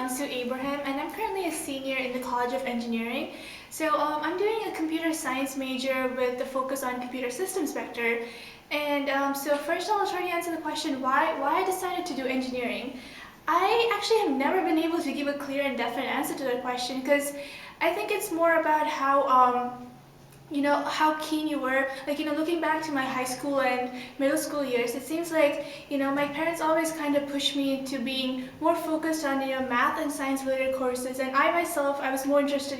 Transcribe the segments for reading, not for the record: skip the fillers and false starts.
Ansu Abraham, and I'm currently a senior in the College of Engineering. So I'm doing a computer science major with the focus on computer systems vector. And so first I'll try to answer the question why I decided to do engineering. I actually have never been able to give a clear and definite answer to that question because I think it's more about how keen you were. Looking back to my high school and middle school years, it seems like, my parents always kind of pushed me into being more focused on, math and science related courses. And I myself, I was more interested,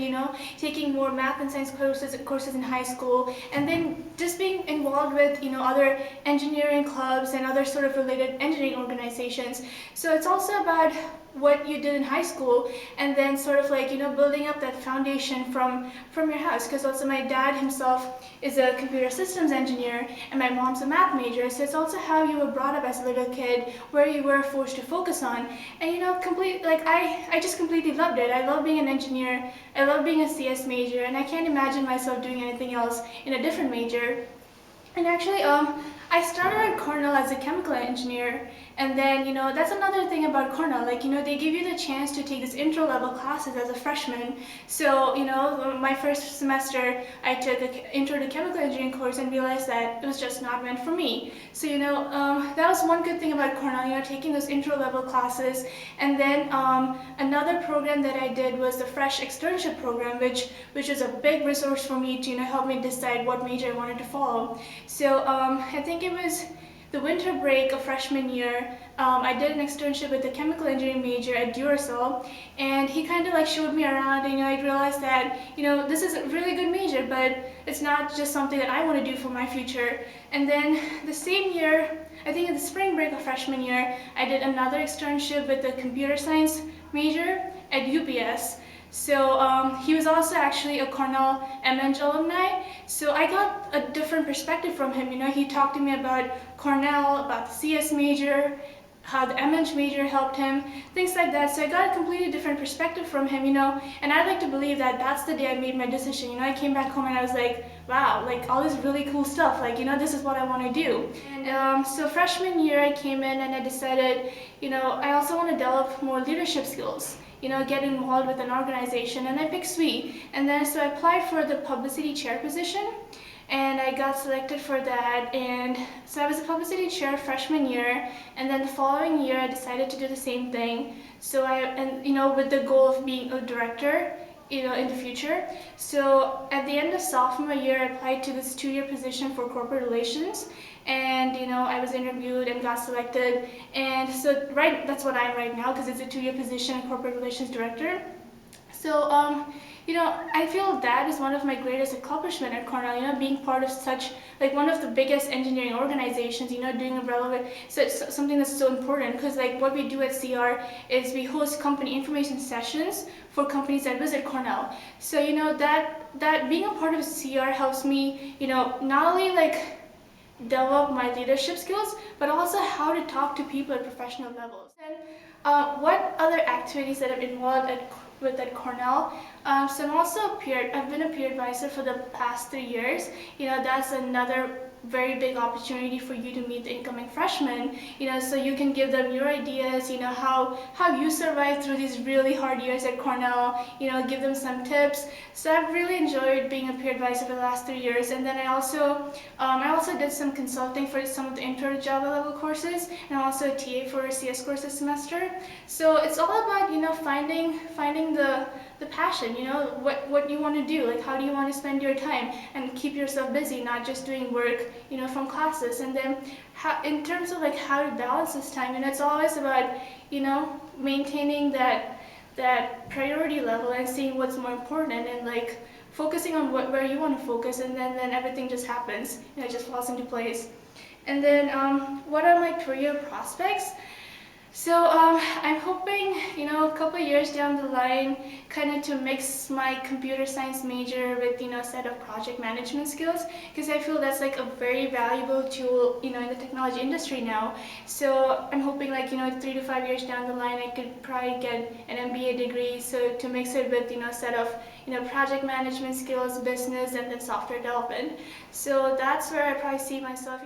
taking more math and science courses in high school. And then just being involved with, other engineering clubs and other sort of related engineering organizations. So it's also about what you did in high school and then sort of building up that foundation from your house, because also my dad himself is a computer systems engineer and my mom's a math major, so it's also how you were brought up as a little kid, where you were forced to focus on. And I just completely loved it. I love being an engineer, I love being a CS major, and I can't imagine myself doing anything else in a different major. And actually, I started at Cornell as a chemical engineer, and then, that's another thing about Cornell, they give you the chance to take this intro level classes as a freshman. So, my first semester, I took an intro to chemical engineering course and realized that it was just not meant for me. So, that was one good thing about Cornell, taking those intro level classes. And then another program that I did was the Fresh Externship program, which is a big resource for me to, help me decide what major I wanted to follow. So, I think it was the winter break of freshman year. I did an externship with the chemical engineering major at Duracell, and he kind of showed me around, and I realized that this is a really good major, but it's not just something that I want to do for my future. And then the same year, I think in the spring break of freshman year, I did another externship with the computer science major at UPS. So he was also actually a Cornell MNG alumni, so I got a different perspective from him. He talked to me about Cornell, about the CS major, how the MNG major helped him, things like that. So I got a completely different perspective from him, and I'd like to believe that that's the day I made my decision. I came back home and I was like, wow, all this really cool stuff, this is what I want to do. And so freshman year I came in and I decided, I also want to develop more leadership skills. Get involved with an organization, and I picked SWE. And then so I applied for the publicity chair position, and I got selected for that. And so I was a publicity chair freshman year, and then the following year I decided to do the same thing. So with the goal of being a director, in the future. So at the end of sophomore year, I applied to this 2-year position for corporate relations, and I was interviewed and got selected. And so that's what I am right now, because it's a 2-year position, corporate relations director. So I feel that is one of my greatest accomplishments at Cornell, being part of such, one of the biggest engineering organizations, doing a relevant, so it's something that's so important, because what we do at CR is we host company information sessions for companies that visit Cornell. So, that being a part of CR helps me, not only develop my leadership skills, but also how to talk to people at professional levels. And what other activities that I've been involved with at Cornell? So I've been a peer advisor for the past 3 years. That's another very big opportunity for you to meet the incoming freshmen, so you can give them your ideas, how you survived through these really hard years at Cornell, give them some tips. So I've really enjoyed being a peer advisor for the last 3 years. And then I also did some consulting for some of the intro to Java level courses, and I'm also a TA for a CS course this semester. So it's all about, finding the passion, what you want to do, how do you want to spend your time and keep yourself busy, not just doing work, from classes. And then in terms of how to balance this time, it's always about, maintaining that priority level and seeing what's more important, and focusing on where you want to focus, and then everything just happens, it just falls into place. And then what are my career prospects? So I'm hoping, a couple of years down the line, kind of to mix my computer science major with, a set of project management skills, because I feel that's a very valuable tool, in the technology industry now. So I'm hoping 3 to 5 years down the line, I could probably get an MBA degree, so to mix it with, a set of, project management skills, business, and then software development. So that's where I probably see myself,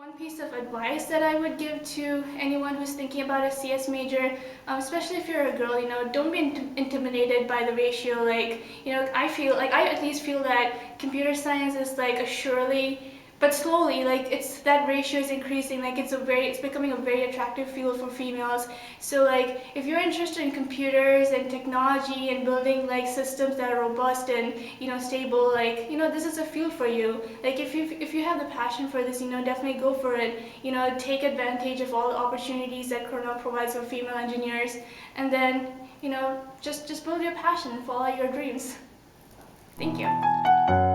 One piece of advice that I would give to anyone who's thinking about a CS major, especially if you're a girl, don't be intimidated by the ratio. I at least feel that computer science is like a surely, but slowly, that ratio is increasing. It's becoming a very attractive field for females. So if you're interested in computers and technology and building systems that are robust and stable, this is a field for you. If you have the passion for this, definitely go for it. Take advantage of all the opportunities that Cornell provides for female engineers, and then just build your passion and follow your dreams. Thank you.